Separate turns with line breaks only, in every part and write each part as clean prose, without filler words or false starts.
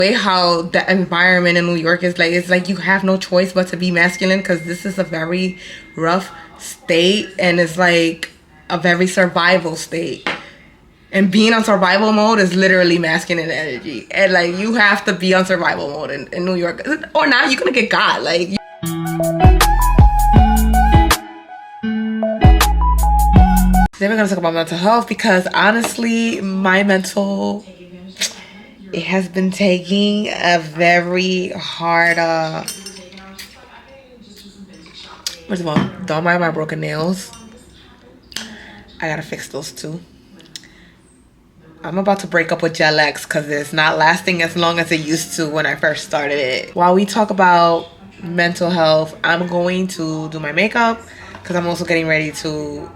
way how the environment in New York is like, it's like you have no choice but to be masculine, because this is a very rough state, and it's like a very survival state. And being on survival mode is literally masculine energy. And like, you have to be on survival mode in New York. Or not, you're gonna get got. Like, then we're gonna talk about mental health, because honestly, my mental, it has been taking a very hard, first of all, don't mind my broken nails. I gotta fix those too. I'm about to break up with Gel X because it's not lasting as long as it used to when I first started it. While we talk about mental health, I'm going to do my makeup because I'm also getting ready to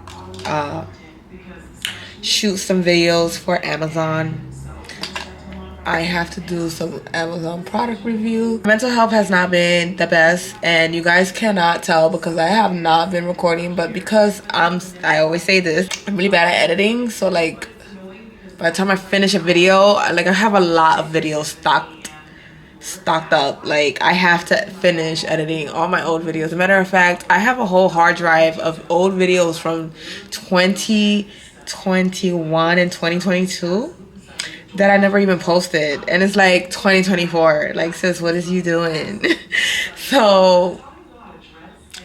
shoot some videos for Amazon. I have to do some Amazon product review. Mental health has not been the best, and you guys cannot tell because I have not been recording, but because I always say this, I'm really bad at editing, so like, by the time I finish a video, like, I have a lot of videos stocked up. Like, I have to finish editing all my old videos. As a matter of fact, I have a whole hard drive of old videos from 2021 and 2022 that I never even posted. And it's like 2024. Like, sis, what is you doing? So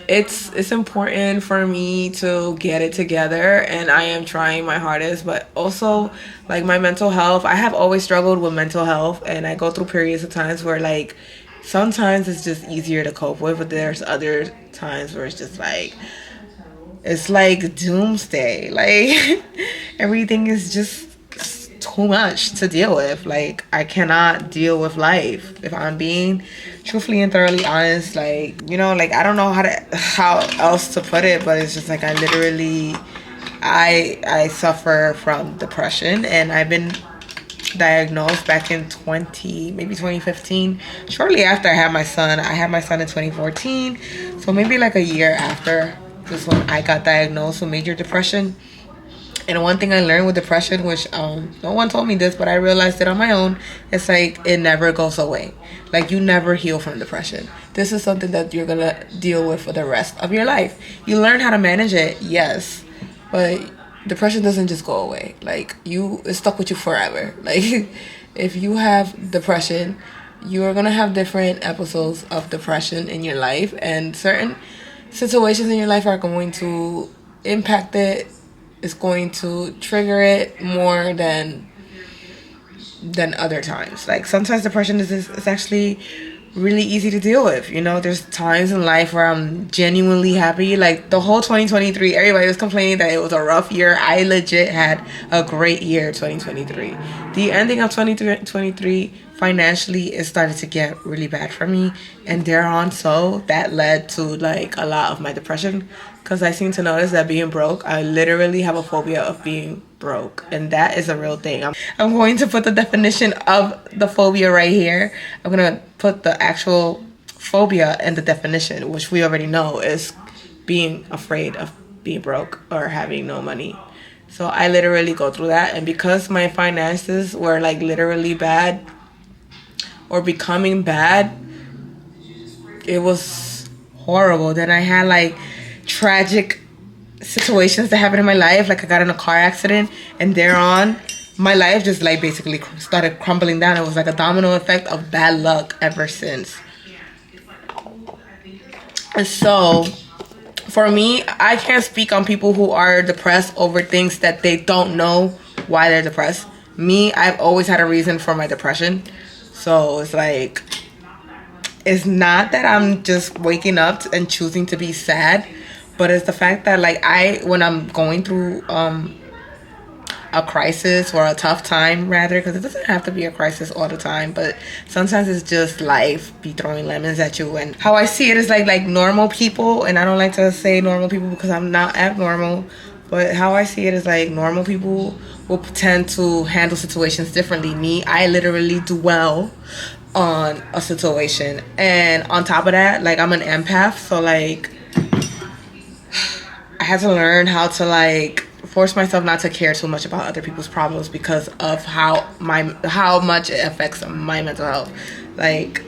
it's important for me to get it together, and I am trying my hardest. But also, like, my mental health, I have always struggled with mental health, and I go through periods of times where, like, sometimes it's just easier to cope with, but there's other times where it's just like, it's like doomsday. Like, everything is just too much to deal with. Like, I cannot deal with life, if I'm being truthfully and thoroughly honest. Like, you know, like, I don't know how else to put it, but it's just like, I literally, I suffer from depression, and I've been diagnosed back in 2015, shortly after I had my son. I had my son in 2014, so maybe like a year after this when I got diagnosed with major depression. And one thing I learned with depression, which no one told me this, but I realized it on my own, it's like, it never goes away. Like, you never heal from depression. This is something that you're gonna deal with for the rest of your life. You learn how to manage it, yes, but depression doesn't just go away. Like, it's stuck with you forever. Like, if you have depression, you are gonna have different episodes of depression in your life, and certain situations in your life are going to impact it. It's going to trigger it more than other times. Like, sometimes depression is actually really easy to deal with. You know, there's times in life where I'm genuinely happy. Like, the whole 2023, everybody was complaining that it was a rough year. I legit had a great year, 2023. The ending of 2023, financially, it started to get really bad for me, and thereon, so that led to like a lot of my depression, because I seem to notice that being broke, I literally have a phobia of being broke, and that is a real thing. I'm going to put the definition of the phobia right here. I'm gonna put the actual phobia and the definition, which we already know is being afraid of being broke or having no money. So I literally go through that, and because my finances were like literally bad or becoming bad, it was horrible. Then I had like tragic situations that happened in my life. Like, I got in a car accident, and thereon, my life just like basically started crumbling down. It was like a domino effect of bad luck ever since. And so, for me, I can't speak on people who are depressed over things that they don't know why they're depressed. Me, I've always had a reason for my depression. So it's like, it's not that I'm just waking up and choosing to be sad, but it's the fact that, like, when I'm going through a crisis or a tough time, rather, because it doesn't have to be a crisis all the time, but sometimes it's just life be throwing lemons at you. And how I see it is like normal people, and I don't like to say normal people because I'm not abnormal, but how I see it is like normal people will tend to handle situations differently. Me, I literally dwell on a situation, and on top of that, like, I'm an empath, so like, I had to learn how to like force myself not to care too much about other people's problems because of how much it affects my mental health. Like,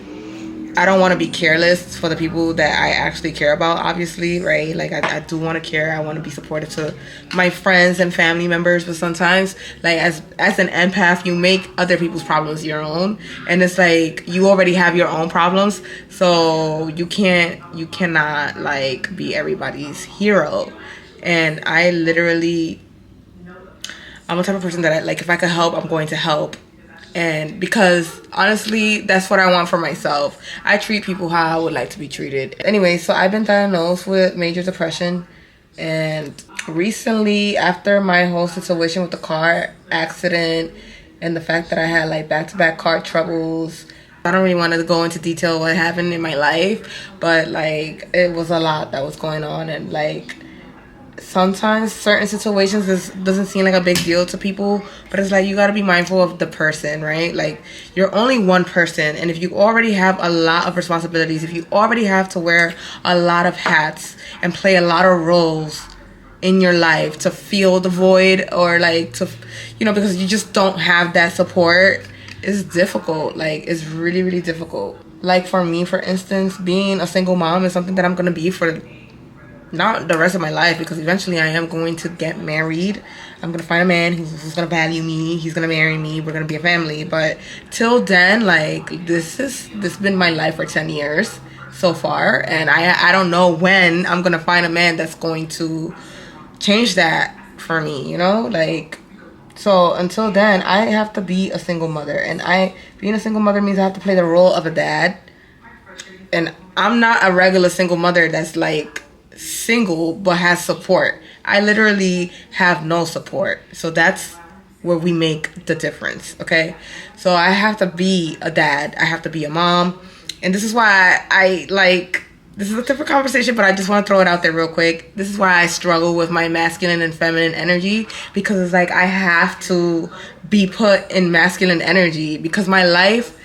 I don't want to be careless for the people that I actually care about, obviously, right? Like, I do want to care. I want to be supportive to my friends and family members, but sometimes, like, as an empath, you make other people's problems your own, and it's like, you already have your own problems, so you cannot, like, be everybody's hero. And I'm the type of person that, like, if I could help, I'm going to help. And because honestly, that's what I want for myself. I treat people how I would like to be treated. Anyway, so I've been diagnosed with major depression. And recently, after my whole situation with the car accident and the fact that I had like back-to-back car troubles, I don't really want to go into detail what happened in my life, but like it was a lot that was going on. And like sometimes certain situations doesn't seem like a big deal to people, but it's like you got to be mindful of the person, right? Like, you're only one person, and if you already have a lot of responsibilities, if you already have to wear a lot of hats and play a lot of roles in your life to fill the void, or like to, because you just don't have that support, it's difficult. Like, it's really, really difficult. Like, for me, for instance, being a single mom is something that I'm gonna be for not the rest of my life, because eventually I am going to get married. I'm going to find a man who's going to value me. He's going to marry me. We're going to be a family. But till then, like, this been my life for 10 years so far. And I don't know when I'm going to find a man that's going to change that for me, Like, so until then, I have to be a single mother. And being a single mother means I have to play the role of a dad. And I'm not a regular single mother that's like single but has support. I literally have no support. So that's where we make the difference, okay? So I have to be a dad. I have to be a mom. And this is why this is a different conversation, but I just want to throw it out there real quick. This is why I struggle with my masculine and feminine energy, because it's like I have to be put in masculine energy because my life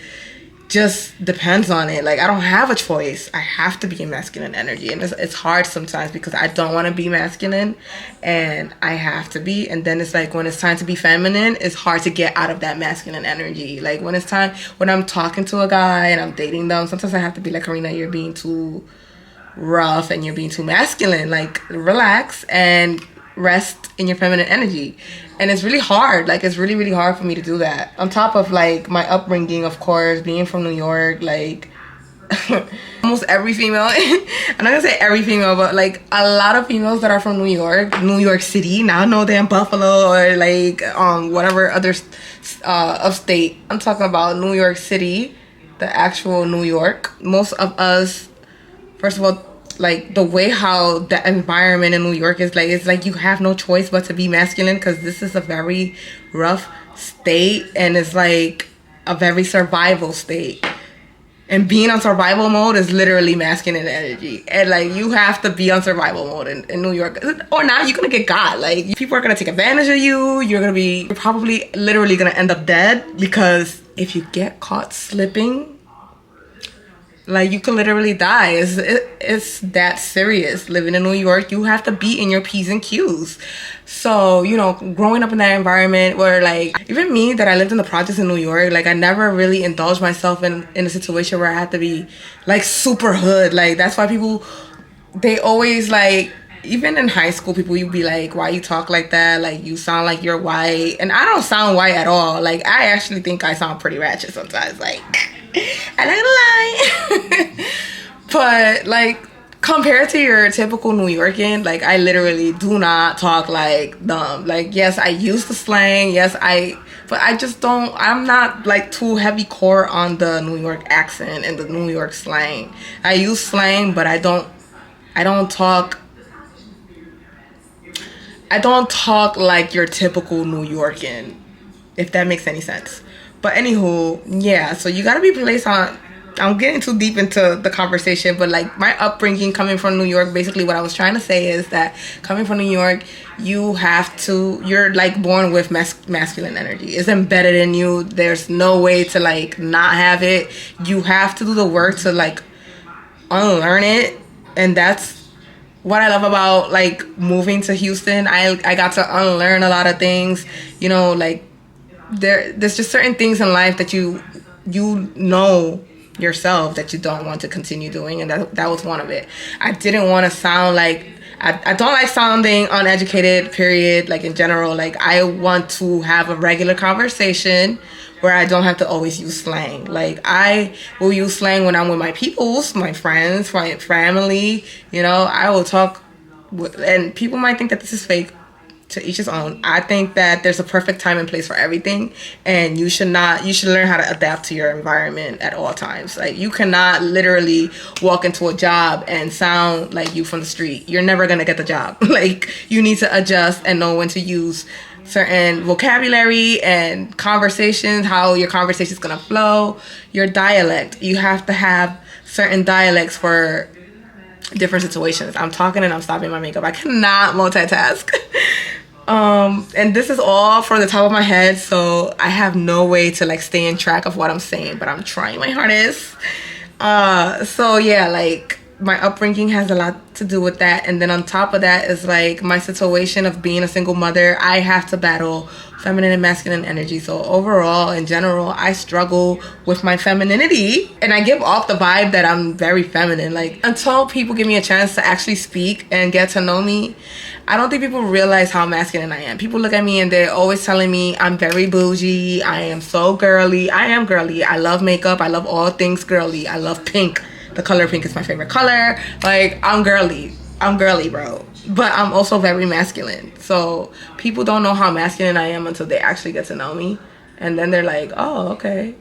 just depends on it. Like, I don't have a choice. I have to be in masculine energy, and it's hard sometimes because I don't want to be masculine and I have to be. And then it's like when it's time to be feminine, it's hard to get out of that masculine energy. Like, when I'm talking to a guy and I'm dating them, sometimes I have to be like, Karina, you're being too rough and you're being too masculine. Like, relax and rest in your feminine energy. And it's really hard. Like, it's really, really hard for me to do that. On top of, like, my upbringing, of course, being from New York, like, almost every female, I'm not gonna say every female, but, like, a lot of females that are from New York City, now I know they're in Buffalo or, like, whatever other upstate. I'm talking about New York City, the actual New York. Most of us, first of all, like, the way how the environment in New York is, like, it's like you have no choice but to be masculine, because this is a very rough state, and it's like a very survival state. And being on survival mode is literally masculine energy. And, like, you have to be on survival mode in New York. Or not, you're going to get got. Like, people are going to take advantage of you. You're probably literally going to end up dead, because if you get caught slipping, like, you can literally die. It's that serious. Living in New York, you have to be in your P's and Q's. So, growing up in that environment where, like, even me that I lived in the projects in New York, like, I never really indulged myself in a situation where I had to be, like, super hood. Like, that's why people, they always, like, even in high school, people, you'd be like, why you talk like that? Like, you sound like you're white. And I don't sound white at all. Like, I actually think I sound pretty ratchet sometimes. Like, I not gonna lie. But, like, compared to your typical New Yorkan, like, I literally do not talk like them. Like, yes, I use the slang. But I just don't, I'm not, like, too heavy core on the New York accent and the New York slang. I use slang, but I don't talk like your typical New Yorkan, if that makes any sense. But anywho, yeah, so you gotta be placed on, I'm getting too deep into the conversation, but, like, my upbringing coming from New York, basically what I was trying to say is that coming from New York, you're, like, born with masculine energy. It's embedded in you. There's no way to, like, not have it. You have to do the work to, like, unlearn it. And that's what I love about like moving to Houston, I got to unlearn a lot of things. You know, like there's just certain things in life that you know yourself that you don't want to continue doing, and that was one of it. I didn't want to sound like I don't like sounding uneducated, period, like in general. Like I want to have a regular conversation where I don't have to always use slang. Like I will use slang when I'm with my peoples, my friends, my family, you know. I will talk and people might think that this is fake. To each his own. I think that there's a perfect time and place for everything, and you should learn how to adapt to your environment at all times. Like you cannot literally walk into a job and sound like you from the street. You're never gonna get the job. Like you need to adjust and know when to use certain vocabulary and conversations, how your conversation is gonna flow, your dialect. You have to have certain dialects for different situations. I'm talking and I'm stopping my makeup. I cannot multitask. And this is all from the top of my head, so I have no way to like stay in track of what I'm saying, but I'm trying my hardest. So yeah, like my upbringing has a lot to do with that, and then on top of that is like my situation of being a single mother. I have to battle feminine and masculine energy. So overall, in general, I struggle with my femininity, and I give off the vibe that I'm very feminine. Like until people give me a chance to actually speak and get to know me, I don't think people realize how masculine I am. People look at me and they're always telling me I'm very bougie. I am so girly. I am girly. I love makeup. I love all things girly. I love pink. The color pink is my favorite color. Like, I'm girly. I'm girly, bro. But I'm also very masculine. So people don't know how masculine I am until they actually get to know me. And then they're like, oh, okay.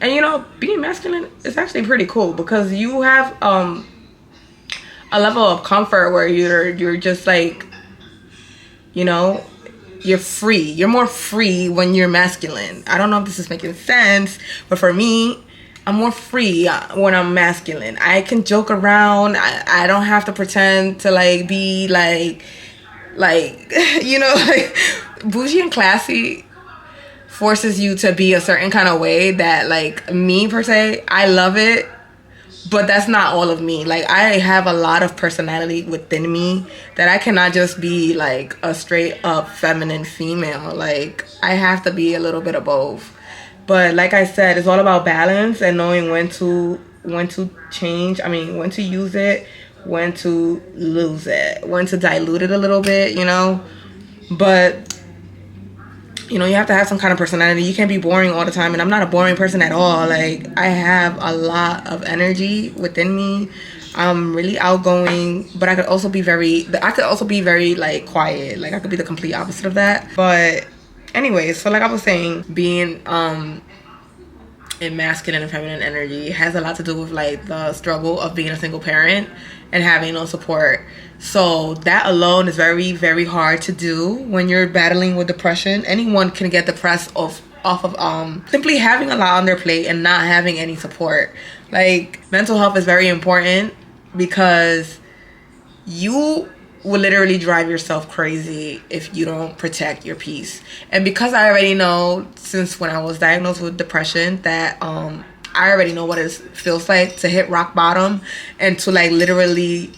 And you know, being masculine is actually pretty cool because you have a level of comfort where you're just like, you know, you're free. You're more free when you're masculine. I don't know if this is making sense, but for me, I'm more free when I'm masculine. I can joke around. I don't have to pretend to like be like you know, like bougie and classy forces you to be a certain kind of way that like me per se, I love it. But that's not all of me. Like, I have a lot of personality within me that I cannot just be, like, a straight-up feminine female. Like, I have to be a little bit of both. But like I said, it's all about balance and knowing when to change. I mean, when to use it, when to lose it, when to dilute it a little bit, you know? But you know, you have to have some kind of personality. You can't be boring all the time, and I'm not a boring person at all. Like, I have a lot of energy within me. I'm really outgoing, but I could also be very like quiet. Like, I could be the complete opposite of that. But anyways, so like I was saying, being in masculine and feminine energy has a lot to do with like the struggle of being a single parent and having no support. So that alone is very, very hard to do when you're battling with depression. Anyone can get depressed off of simply having a lot on their plate and not having any support. Like, mental health is very important because you will literally drive yourself crazy if you don't protect your peace. And because I already know since when I was diagnosed with depression that I already know what it feels like to hit rock bottom and to like literally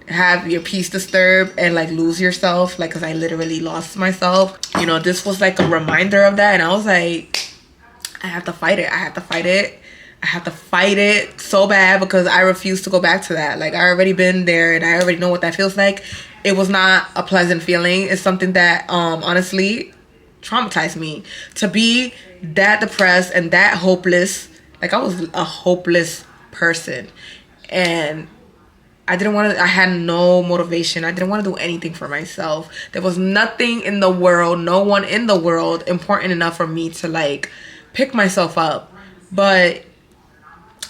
have your peace disturbed and like lose yourself, like, because I literally lost myself. You know, this was like a reminder of that, and I was like, I have to fight it. I have to fight it so bad because I refuse to go back to that. Like, I already been there and I already know what that feels like. It was not a pleasant feeling. It's something that honestly traumatized me to be that depressed and that hopeless. Like, I was a hopeless person, and I had no motivation. I didn't want to do anything for myself. There was nothing in the world, no one in the world important enough for me to like pick myself up.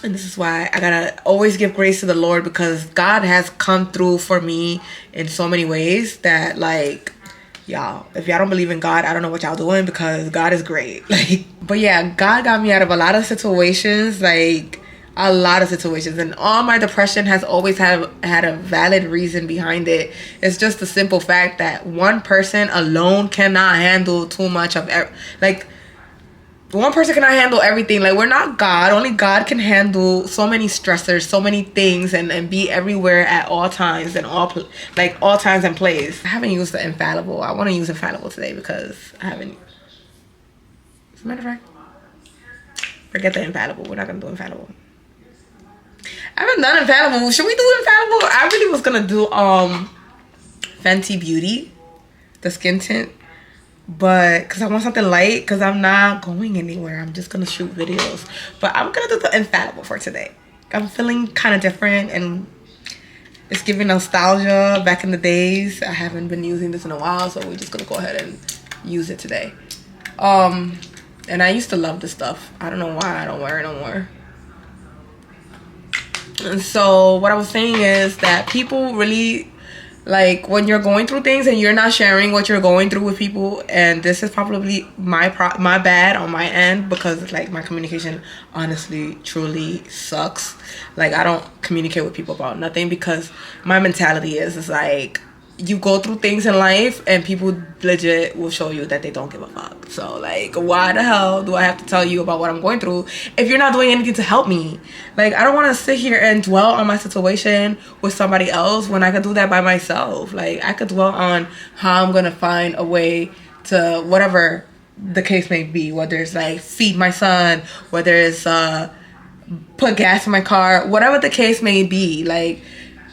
And this is why I gotta always give grace to the Lord, because God has come through for me in so many ways that, like, y'all, if y'all don't believe in God, I don't know what y'all doing, because God is great. Like, but yeah, God got me out of a lot of situations, like a lot of situations, and all my depression has always had a valid reason behind it. It's just the simple fact that one person alone cannot handle too much of like, one person cannot handle everything. Like, we're not God. Only God can handle so many stressors, so many things, and be everywhere at all times and all times and places. I haven't used the infallible. I want to use infallible today because I haven't. As a matter of fact, forget the infallible. We're not gonna do infallible. I haven't done infallible. Should we do infallible? I really was gonna do Fenty Beauty, the skin tint. But because I want something light, because I'm not going anywhere, I'm just gonna shoot videos. But I'm gonna do the infallible for today. I'm feeling kind of different, and it's giving nostalgia back in the days. I haven't been using this in a while, so we're just gonna go ahead and use it today. And I used to love this stuff. I don't know why I don't wear it no more. And so what I was saying is that people really, like, when you're going through things and you're not sharing what you're going through with people, and this is probably my bad on my end, because like my communication honestly truly sucks. Like, I don't communicate with people about nothing, because my mentality is like, you go through things in life and people legit will show you that they don't give a fuck. So like, why the hell do I have to tell you about what I'm going through if you're not doing anything to help me? Like, I don't want to sit here and dwell on my situation with somebody else when I could do that by myself. Like, I could dwell on how I'm gonna find a way to whatever the case may be, whether it's like feed my son, whether it's put gas in my car, whatever the case may be. Like,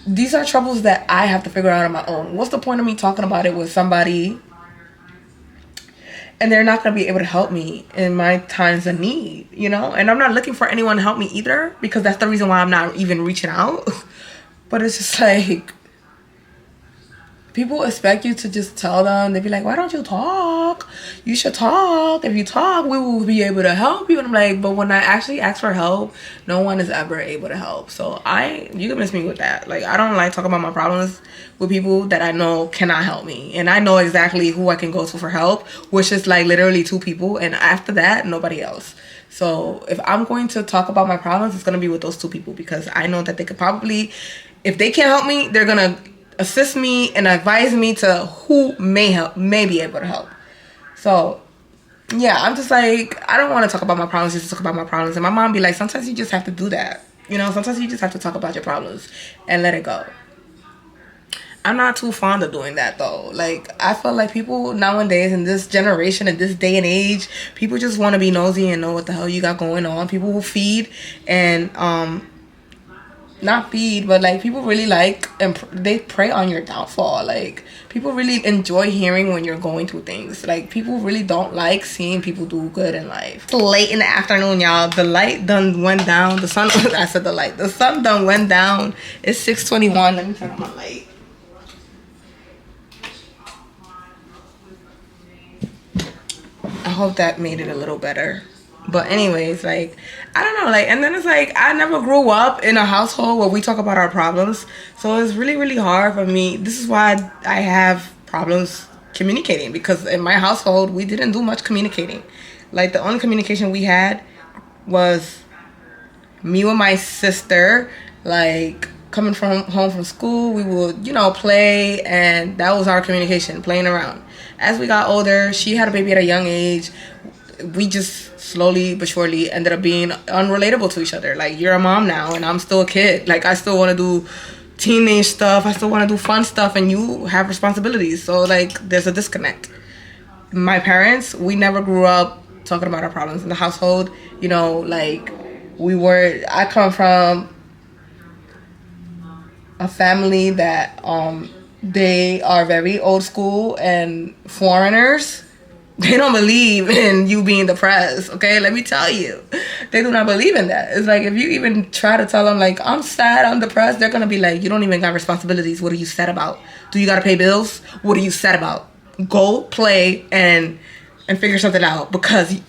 these are troubles that I have to figure out on my own. What's the point of me talking about it with somebody and they're not going to be able to help me in my times of need, you know? And I'm not looking for anyone to help me either, because that's the reason why I'm not even reaching out. But it's just like, people expect you to just tell them. They be like, why don't you talk? You should talk. If you talk, we will be able to help you. And I'm like, but when I actually ask for help, no one is ever able to help. So you can miss me with that. Like, I don't like talking about my problems with people that I know cannot help me. And I know exactly who I can go to for help, which is like literally 2 people. And after that, nobody else. So if I'm going to talk about my problems, it's going to be with those 2 people, because I know that they could probably, if they can't help me, they're going to assist me and advise me to who may be able to help. So yeah, I'm just like, I don't want to talk about my problems just to talk about my problems. And my mom be like, sometimes you just have to do that, you know? Sometimes you just have to talk about your problems and let it go. I'm not too fond of doing that though. Like, I feel like people nowadays, in this generation, in this day and age, people just want to be nosy and know what the hell you got going on. People will feed and not feed, but like, people really like, and they prey on your downfall. Like, people really enjoy hearing when you're going through things. Like, people really don't like seeing people do good in life. It's late in the afternoon, y'all. The light done went down. The sun, I said the light. The sun done went down. It's 6:21. Let me turn on my light. I hope that made it a little better. But anyways, like, I don't know, like, and then it's like, I never grew up in a household where we talk about our problems. So it's really, really hard for me. This is why I have problems communicating, because in my household, we didn't do much communicating. Like, the only communication we had was me with my sister. Like, coming from home from school, we would, you know, play, and that was our communication, playing around. As we got older, she had a baby at a young age. We just slowly but surely ended up being unrelatable to each other. Like, you're a mom now and I'm still a kid. Like, I still want to do teenage stuff. I still want to do fun stuff, and you have responsibilities. So like, there's a disconnect. My parents, we never grew up talking about our problems in the household. You know, like, I come from a family that they are very old school and foreigners. They don't believe in you being depressed, okay? Let me tell you. They do not believe in that. It's like, if you even try to tell them, like, I'm sad, I'm depressed, they're going to be like, you don't even got responsibilities. What are you sad about? Do you got to pay bills? What are you sad about? Go play and figure something out, because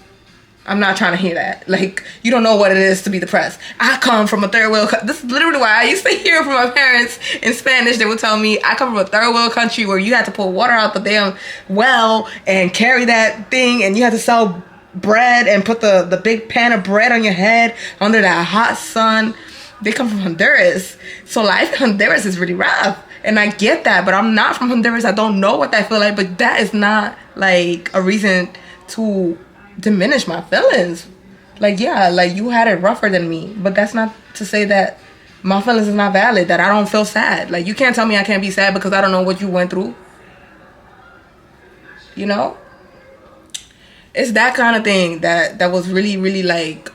I'm not trying to hear that. Like, you don't know what it is to be depressed. I come from a third world. This is literally why I used to hear from my parents in Spanish. They would tell me, I come from a third world country where you had to pull water out the damn well and carry that thing, and you had to sell bread and put the big pan of bread on your head under that hot sun. They come from Honduras. So life in Honduras is really rough. And I get that, but I'm not from Honduras. I don't know what that feel like, but that is not like a reason to diminish my feelings. Like, yeah, like, you had it rougher than me, but that's not to say that my feelings is not valid, that I don't feel sad. Like, you can't tell me I can't be sad because I don't know what you went through. You know? It's that kind of thing that was really, really, like,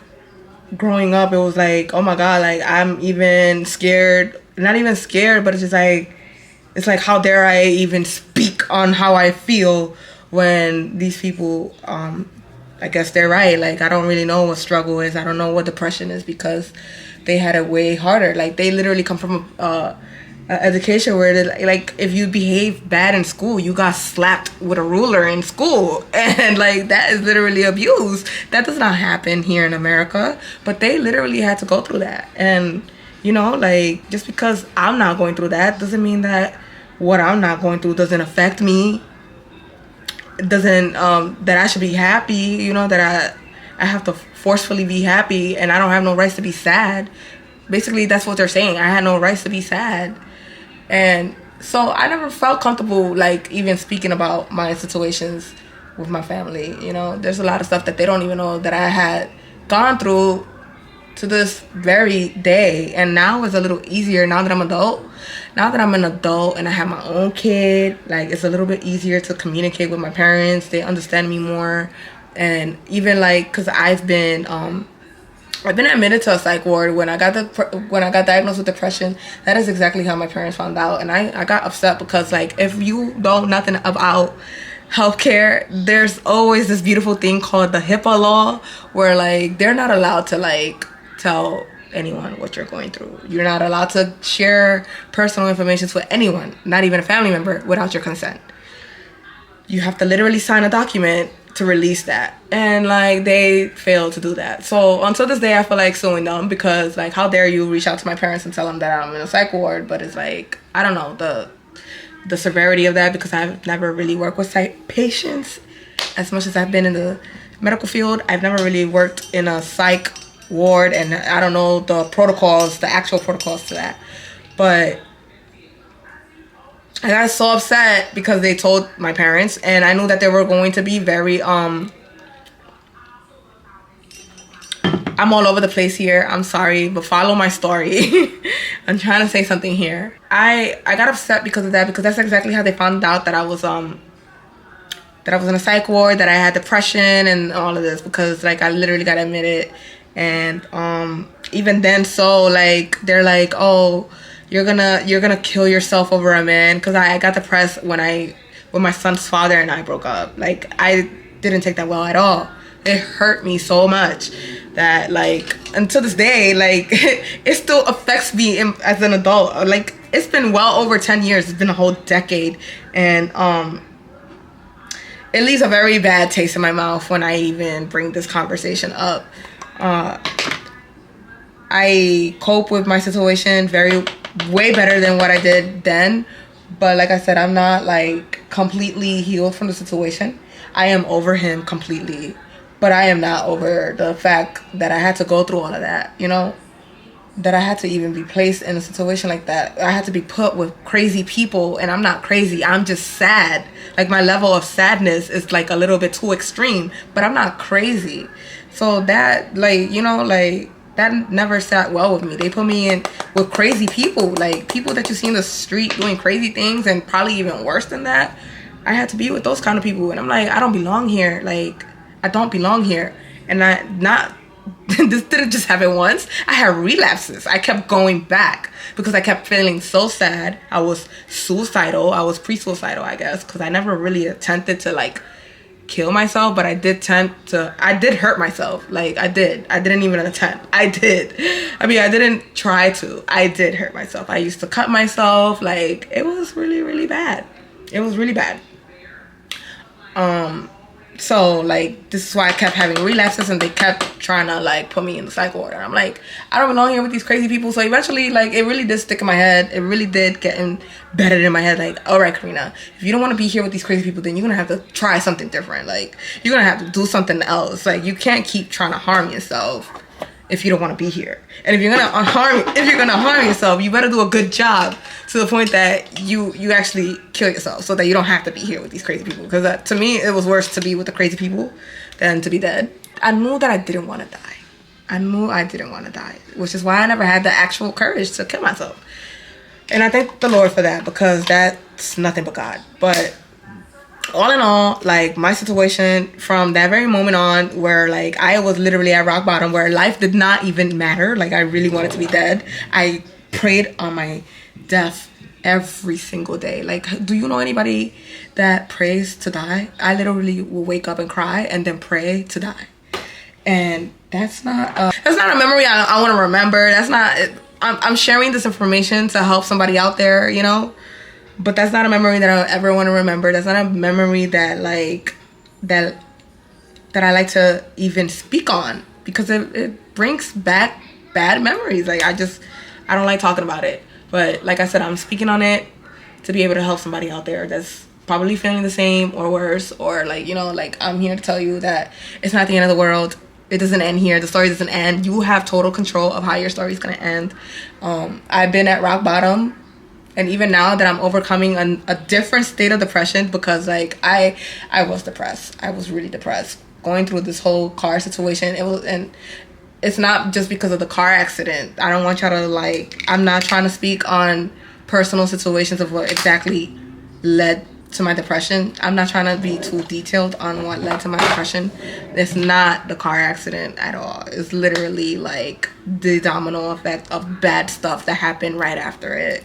growing up. It was like, oh my God, like, I'm even scared. Not even scared, but it's like, how dare I even speak on how I feel when these people, I guess they're right. Like, I don't really know what struggle is. I don't know what depression is because they had it way harder. Like, they literally come from a education where, like, if you behave bad in school, you got slapped with a ruler in school. And, like, that is literally abuse. That does not happen here in America. But they literally had to go through that. And, you know, like, just because I'm not going through that doesn't mean that what I'm not going through doesn't affect me. It doesn't, that I should be happy, you know, that I have to forcefully be happy and I don't have no rights to be sad. Basically, that's what they're saying. I had no rights to be sad. And so I never felt comfortable, like, even speaking about my situations with my family. You know, there's a lot of stuff that they don't even know that I had gone through to this very day. And now it's a little easier now that I'm adult. Now that I'm an adult and I have my own kid, like, it's a little bit easier to communicate with my parents. They understand me more. And even, like, because I've been admitted to a psych ward when I got diagnosed with depression. That is exactly how my parents found out, and I got upset because, like, if you know nothing about healthcare, there's always this beautiful thing called the HIPAA law, where, like, they're not allowed to, like, tell anyone what you're going through. You're not allowed to share personal information with anyone, not even a family member, without your consent. You have to literally sign a document to release that, and, like, they failed to do that. So until this day I feel like suing them because, like, how dare you reach out to my parents and tell them that I'm in a psych ward. But it's like, I don't know the severity of that because I've never really worked with psych patients. As much as I've been in the medical field, I've never really worked in a psych ward, and I don't know the actual protocols to that. But I got so upset because they told my parents, and I knew that they were going to be very, I'm all over the place here. I'm sorry, but follow my story. I'm trying to say something here. I got upset because of that, because that's exactly how they found out that I was in a psych ward, that I had depression and all of this, because, like, I literally got admitted. And even then, so, like, they're like, oh, you're gonna kill yourself over a man, because I got depressed when my son's father and I broke up. Like, I didn't take that well at all. It hurt me so much that, like, until this day, like, it still affects me as an adult. Like, it's been well over 10 years. It's been a whole decade, and it leaves a very bad taste in my mouth when I even bring this conversation up. I cope with my situation way better than what I did then. But like I said, I'm not, like, completely healed from the situation. I am over him completely. But I am not over the fact that I had to go through all of that, you know? That I had to even be placed in a situation like that. I had to be put with crazy people, and I'm not crazy. I'm just sad. Like, my level of sadness is, like, a little bit too extreme, but I'm not crazy. So that, like, you know, like, that never sat well with me. They put me in with crazy people, like, people that you see in the street doing crazy things, and probably even worse than that. I had to be with those kind of people, and I'm like, I don't belong here. Like, I don't belong here. And this didn't just happen once. I had relapses. I kept going back because I kept feeling so sad. I was suicidal. I was pre-suicidal, I guess, because I never really attempted to, like, kill myself, but I did hurt myself. Like, I didn't even attempt. I didn't try to. I did hurt myself. I used to cut myself. Like, it was really, really bad. It was really bad. So, like, this is why I kept having relapses, and they kept trying to, like, put me in the psych ward. And I'm like, I don't belong here with these crazy people. So eventually, like, it really did stick in my head. It really did get embedded in my head. Like, all right, Karina, if you don't want to be here with these crazy people, then you're going to have to try something different. Like, you're going to have to do something else. Like, you can't keep trying to harm yourself if you don't want to be here. And if you're gonna harm yourself, you better do a good job to the point that you actually kill yourself, so that you don't have to be here with these crazy people. Because to me, it was worse to be with the crazy people than to be dead. I knew that I didn't want to die. I knew I didn't want to die, which is why I never had the actual courage to kill myself. And I thank the Lord for that, because that's nothing but God. But all in all, like, my situation from that very moment on, where like I was literally at rock bottom, where life did not even matter, like I really wanted to be dead, I prayed on my death every single day. Like, do you know anybody that prays to die? I literally will wake up and cry and then pray to die. And that's not a memory I want to remember. That's not, I'm sharing this information to help somebody out there, you know, but that's not a memory that I ever want to remember. That's not a memory that like that I like to even speak on, because it brings back bad memories. Like, I don't like talking about it. But like I said, I'm speaking on it to be able to help somebody out there that's probably feeling the same or worse, or like, you know, like, I'm here to tell you that it's not the end of the world. It doesn't end here. The story doesn't end. You have total control of how your story is going to end. I've been at rock bottom, and even now that I'm overcoming a different state of depression, because like I was depressed. I was really depressed going through this whole car situation. And it's not just because of the car accident. I don't want y'all to like, I'm not trying to speak on personal situations of what exactly led to my depression. I'm not trying to be too detailed on what led to my depression. It's not the car accident at all. It's literally like the domino effect of bad stuff that happened right after it.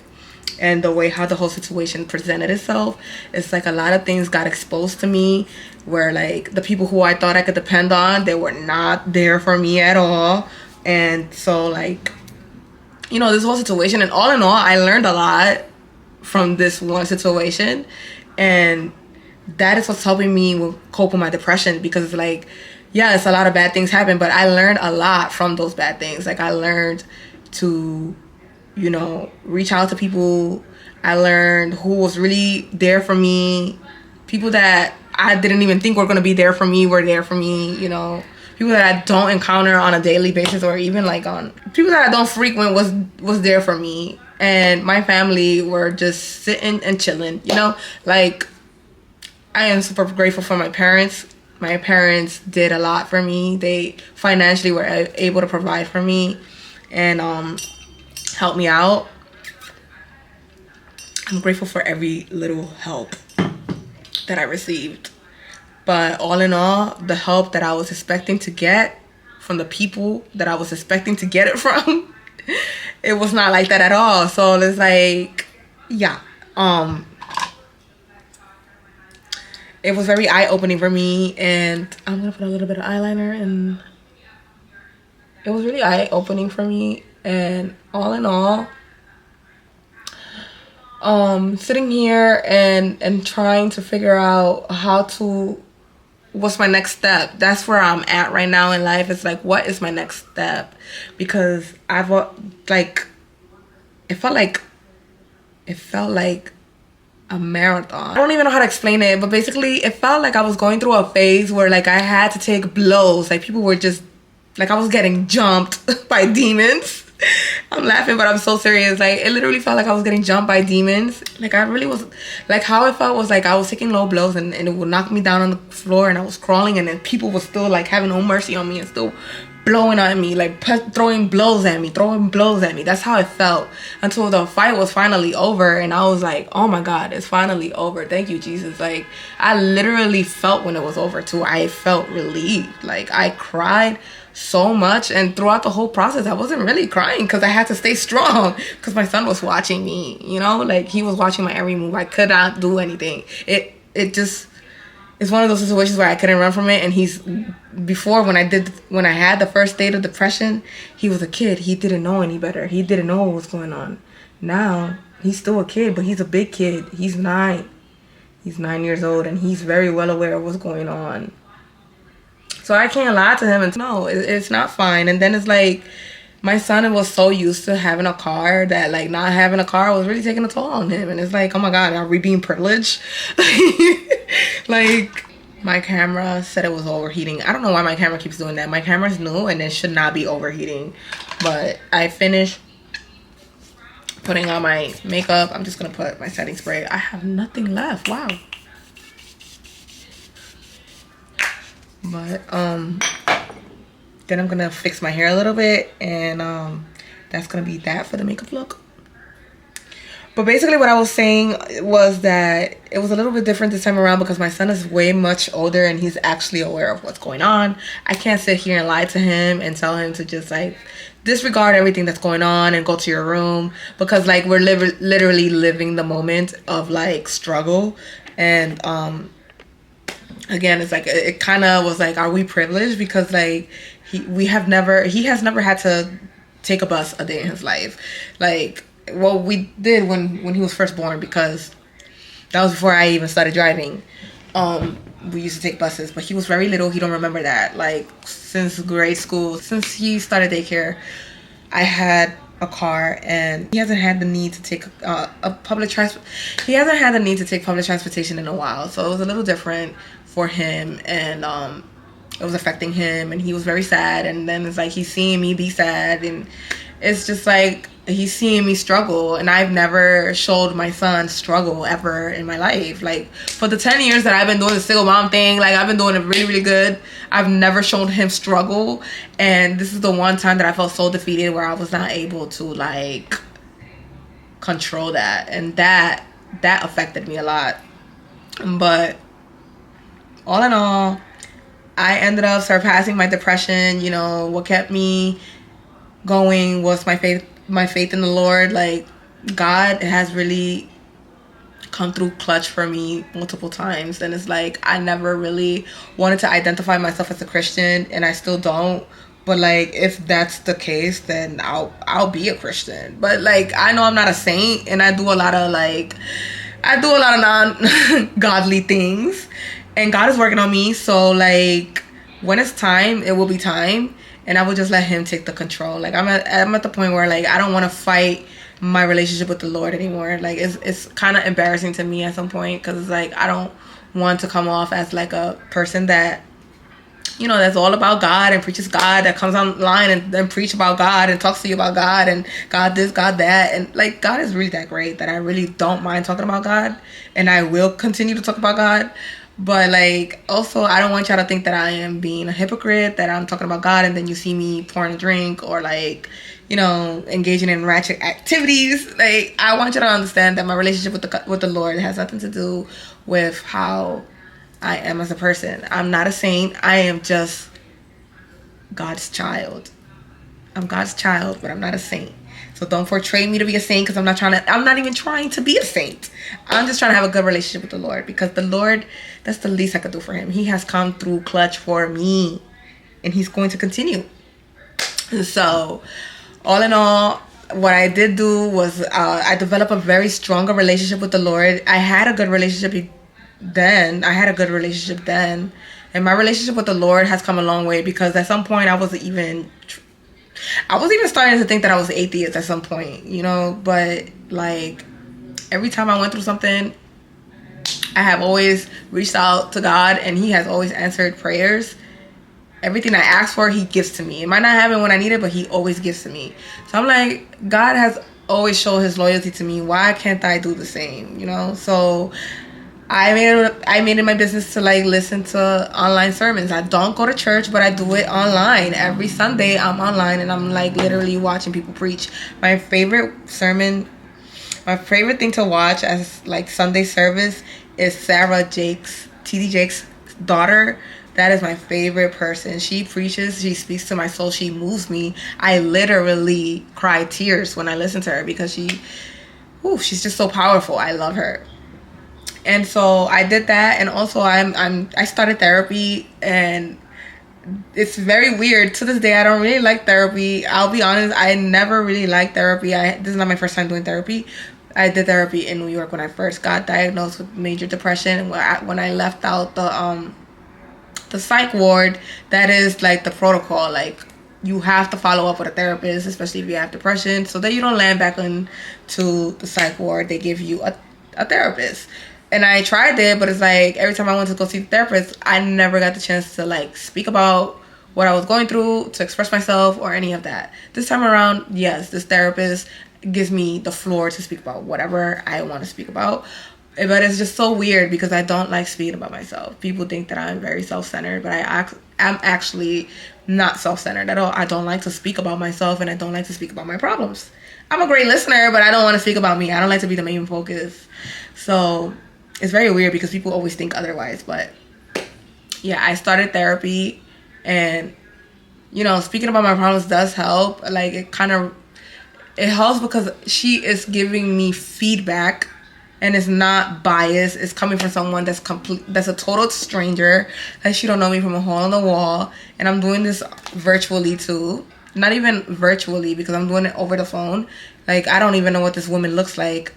And the way how the whole situation presented itself, it's like a lot of things got exposed to me, where like the people who I thought I could depend on, they were not there for me at all. And so like, you know, this whole situation, and all in all, I learned a lot from this one situation. And that is what's helping me cope with my depression, because it's like, yeah, it's a lot of bad things happen, but I learned a lot from those bad things. Like, I learned to, you know, reach out to people. I learned who was really there for me. People that I didn't even think were going to be there for me were there for me, you know. People that I don't encounter on a daily basis, or even like on people that I don't frequent was there for me. And my family were just sitting and chilling, you know. Like, I am super grateful for my parents. My parents did a lot for me. They financially were able to provide for me and help me out. I'm grateful for every little help that I received. But all in all, the help that I was expecting to get from the people that I was expecting to get it from, it was not like that at all. So it's like, yeah, it was very eye-opening for me. And I'm gonna put a little bit of eyeliner, and it was really eye-opening for me. And all in all, sitting here and trying to figure out what's my next step. That's where I'm at right now in life. It's like, what is my next step? Because I've like, it felt like a marathon. I don't even know how to explain it, but basically it felt like I was going through a phase where like I had to take blows. Like, people were just, like, I was getting jumped by demons. I'm laughing, but I'm so serious. Like, it literally felt like I was getting jumped by demons. Like, I really was, like, how it felt was like I was taking low blows, and it would knock me down on the floor, and I was crawling, and then people were still like having no mercy on me and still blowing at me, like throwing blows at me. That's how it felt until the fight was finally over, and I was like, oh my God, it's finally over. Thank you, Jesus. Like, I literally felt when it was over too. I felt relieved. Like, I cried so much, and throughout the whole process I wasn't really crying because I had to stay strong, because my son was watching me, you know, like, he was watching my every move. I could not do anything. It's one of those situations where I couldn't run from it. And before, when I had the first state of depression, he was a kid. He didn't know any better. He didn't know what was going on. Now he's still a kid, but he's a big kid. He's 9 years old, and he's very well aware of what's going on. So I can't lie to him and no, it's not fine. And then it's like, my son was so used to having a car that like not having a car was really taking a toll on him. And it's like, oh my God, are we being privileged? Like, my camera said it was overheating. I don't know why my camera keeps doing that. My camera's new and it should not be overheating. But I finished putting on my makeup. I'm just gonna put my setting spray. I have nothing left. Wow. But then I'm gonna fix my hair a little bit, and that's gonna be that for the makeup look. But basically what I was saying was that it was a little bit different this time around because my son is way much older and he's actually aware of what's going on. I can't sit here and lie to him and tell him to just like disregard everything that's going on and go to your room, because like we're literally living the moment of like struggle. And again, it's like it kind of was like, are we privileged? Because like he has never had to take a bus a day in his life. Like, well, we did when he was first born, because that was before I even started driving. We used to take buses, but he was very little. He don't remember that. Like, since grade school, since he started daycare, I had a car, and he hasn't had the need to take He hasn't had the need to take public transportation in a while, so it was a little different for him, and it was affecting him, and he was very sad. And then it's like he's seeing me be sad, and it's just like he's seeing me struggle, and I've never showed my son struggle ever in my life. Like, for the 10 years that I've been doing the single mom thing, like, I've been doing it really, really good. I've never shown him struggle, and this is the one time that I felt so defeated where I was not able to like control that, and that affected me a lot. But all in all, I ended up surpassing my depression. You know, what kept me going was my faith in the Lord. Like, God has really come through clutch for me multiple times, and it's like I never really wanted to identify myself as a Christian, and I still don't. But like, if that's the case, then I'll be a Christian. But like, I know I'm not a saint, and I do a lot of non-godly things, and God is working on me. So like, when it's time, it will be time. And I would just let him take the control. Like, I'm at the point where like I don't want to fight my relationship with the Lord anymore. Like, it's kind of embarrassing to me at some point, because it's like I don't want to come off as like a person that, you know, that's all about God and preaches God, that comes online and then preach about God and talks to you about God and God this, God that. And like, God is really that great that I really don't mind talking about God, and I will continue to talk about God. But like, also, I don't want y'all to think that I am being a hypocrite, that I'm talking about God and then you see me pouring a drink or like, you know, engaging in ratchet activities. Like, I want you to understand that my relationship with the Lord has nothing to do with how I am as a person. I'm not a saint. I am just God's child. I'm God's child, but I'm not a saint. So don't portray me to be a saint, because I'm not even trying to be a saint. I'm just trying to have a good relationship with the Lord, because the Lord, that's the least I could do for him. He has come through clutch for me, and he's going to continue. So all in all, what I did do was I developed a very stronger relationship with the Lord. I had a good relationship then. And my relationship with the Lord has come a long way, because at some point I was even starting to think that I was atheist at some point, you know. But like, every time I went through something, I have always reached out to God, and he has always answered prayers. Everything I ask for, he gives to me. It might not happen when I need it, but he always gives to me. So I'm like, God has always shown his loyalty to me. Why can't I do the same, you know? So I made it my business to like listen to online sermons. I don't go to church, but I do it online. Every Sunday I'm online, and I'm like literally watching people preach. My favorite thing to watch as like Sunday service is Sarah Jakes, TD Jakes' daughter. That is my favorite person. She preaches, she speaks to my soul, she moves me. I literally cry tears when I listen to her, because she's just so powerful. I love her. And so I did that, and also I started therapy, and it's very weird. To this day, I don't really like therapy. I'll be honest, I never really liked therapy. This is not my first time doing therapy. I did therapy in New York when I first got diagnosed with major depression, and when I left out the psych ward. That is like the protocol. Like, you have to follow up with a therapist, especially if you have depression, so that you don't land back into the psych ward. They give you a therapist. And I tried it, but it's like every time I went to go see the therapist, I never got the chance to like speak about what I was going through, to express myself or any of that. This time around, yes, this therapist gives me the floor to speak about whatever I want to speak about. But it's just so weird, because I don't like speaking about myself. People think that I'm very self-centered, but I'm actually not self-centered at all. I don't like to speak about myself, and I don't like to speak about my problems. I'm a great listener, but I don't want to speak about me. I don't like to be the main focus. So it's very weird because people always think otherwise. But yeah, I started therapy, and speaking about my problems does help. Like, it helps because she is giving me feedback, and it's not biased. It's coming from someone that's a total stranger, that she don't know me from a hole in the wall. And I'm doing this virtually too. Not even virtually, because I'm doing it over the phone. Like, I don't even know what this woman looks like.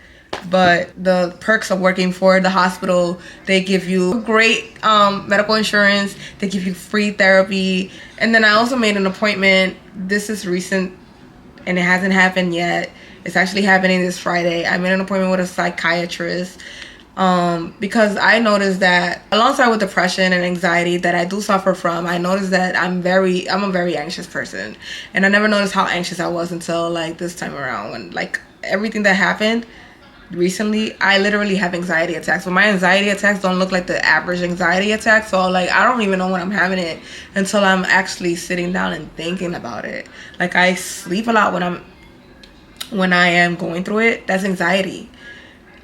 But the perks of working for the hospital, they give you great medical insurance. They give you free therapy. And then I also made an appointment. This is recent, and it hasn't happened yet. It's actually happening this Friday. I made an appointment with a psychiatrist because I noticed that, alongside with depression and anxiety that I do suffer from, I noticed that I'm a very anxious person. And I never noticed how anxious I was until like this time around, when like everything that happened recently, I literally have anxiety attacks. But my anxiety attacks don't look like the average anxiety attack. So like, I don't even know when I'm having it until I'm actually sitting down and thinking about it. Like, I sleep a lot when I am going through it. That's anxiety.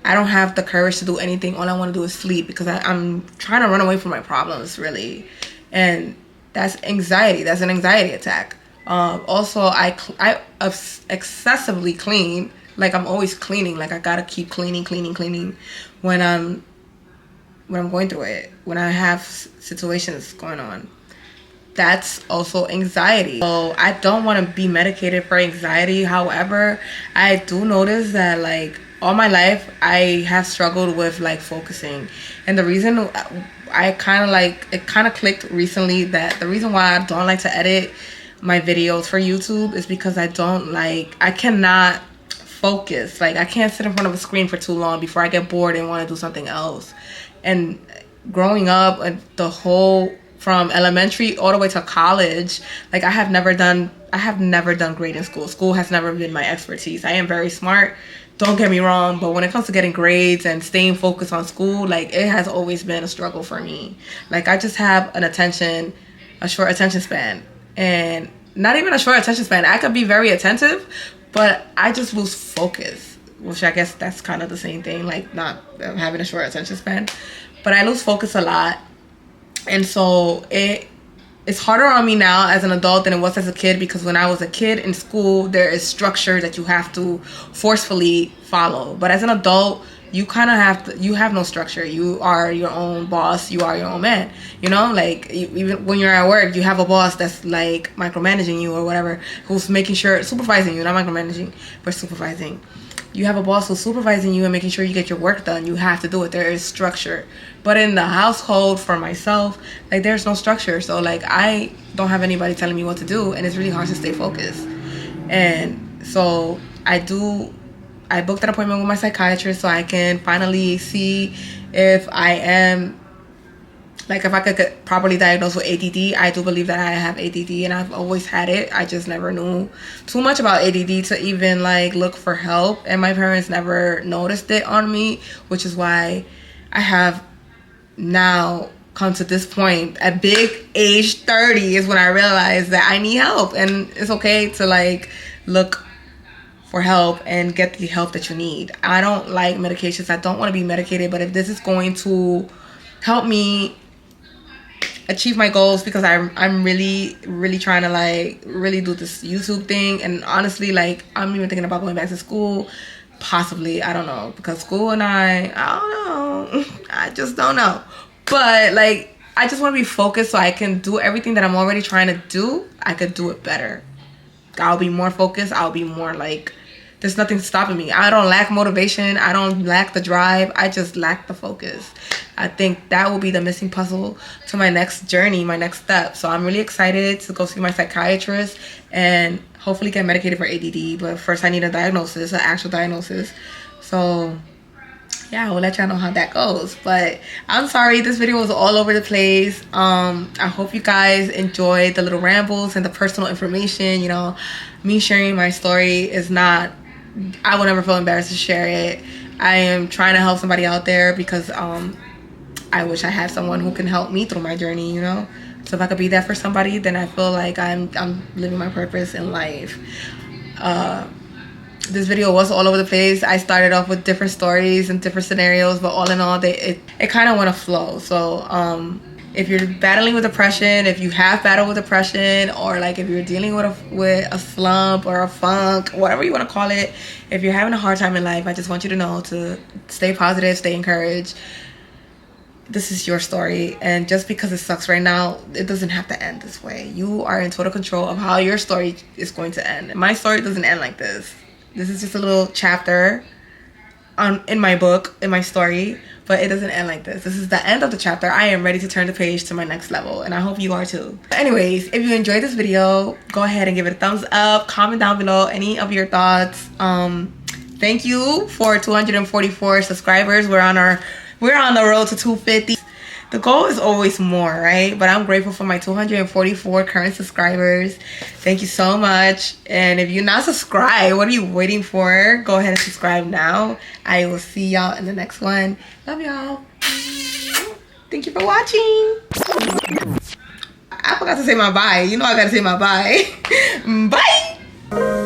I don't have the courage to do anything. All I want to do is sleep, because I'm trying to run away from my problems, really. And that's anxiety. That's an anxiety attack. Also, I excessively clean. Like, I'm always cleaning. Like, I gotta keep cleaning when I'm going through it, when I have situations going on. That's also anxiety. So I don't want to be medicated for anxiety. However, I do notice that, like, all my life I have struggled with like focusing. And the reason it kind of clicked recently, that the reason why I don't like to edit my videos for YouTube is because I cannot focus. Like, I can't sit in front of a screen for too long before I get bored and want to do something else. And growing up, from elementary all the way to college, like, I have never done great in school. School has never been my expertise. I am very smart, don't get me wrong, but when it comes to getting grades and staying focused on school, like, it has always been a struggle for me. Like, I just have a short attention span. And not even a short attention span. I could be very attentive, but I just lose focus, which I guess that's kind of the same thing, like not having a short attention span. But I lose focus a lot. And so it's harder on me now as an adult than it was as a kid, because when I was a kid in school, there is structure that you have to forcefully follow. But as an adult, you kind of you have no structure. You are your own boss. You are your own man. Like, even when you're at work, you have a boss that's like micromanaging you or whatever, who's supervising you, not micromanaging, but supervising. You have a boss who's supervising you and making sure you get your work done. You have to do it. There is structure. But in the household, for myself, like, there's no structure. So like, I don't have anybody telling me what to do, and it's really hard to stay focused. And so I booked an appointment with my psychiatrist so I can finally see if if I could get properly diagnosed with ADD. I do believe that I have ADD, and I've always had it. I just never knew too much about ADD to even like look for help. And my parents never noticed it on me, which is why I have now come to this point. At big age 30 is when I realized that I need help, and it's okay to like look for help and get the help that you need. I don't like medications. I don't want to be medicated, but if this is going to help me achieve my goals, because I'm really trying to like really do this YouTube thing, and honestly, like, I'm even thinking about going back to school, possibly. I don't know, because school and I don't know. I just don't know. But like, I just want to be focused so I can do everything that I'm already trying to do. I could do it better. I'll be more focused. I'll be more like, there's nothing stopping me. I don't lack motivation. I don't lack the drive. I just lack the focus. I think that will be the missing puzzle to my next journey, my next step. So I'm really excited to go see my psychiatrist and hopefully get medicated for ADD. But first I need a diagnosis, an actual diagnosis. So yeah, I will let y'all know how that goes. But I'm sorry, this video was all over the place. I hope you guys enjoyed the little rambles and the personal information. Me sharing my story is not, I would never feel embarrassed to share it. I am trying to help somebody out there because I wish I had someone who can help me through my journey. So if I could be that for somebody, then I feel like I'm living my purpose in life. This video was all over the place. I started off with different stories and different scenarios, but all in all, it kind of went to flow. So if you're battling with depression, if you have battled with depression, or like if you're dealing with a slump or a funk, whatever you want to call it, if you're having a hard time in life, I just want you to know to stay positive, stay encouraged. This is your story, and just because it sucks right now, it doesn't have to end this way. You are in total control of how your story is going to end. My story doesn't end like this. This is just a little chapter in my book, in my story, but it doesn't end like this. This is the end of the chapter. I am ready to turn the page to my next level, and I hope you are too. Anyways, if you enjoyed this video, go ahead and give it a thumbs up. Comment down below any of your thoughts. Thank you for 244 subscribers. We're on the road to 250. The goal is always more, right? But I'm grateful for my 244 current subscribers. Thank you so much. And if you're not subscribed, what are you waiting for? Go ahead and subscribe now. I will see y'all in the next one. Love y'all. Thank you for watching. I forgot to say my bye. You know I gotta say my bye. Bye.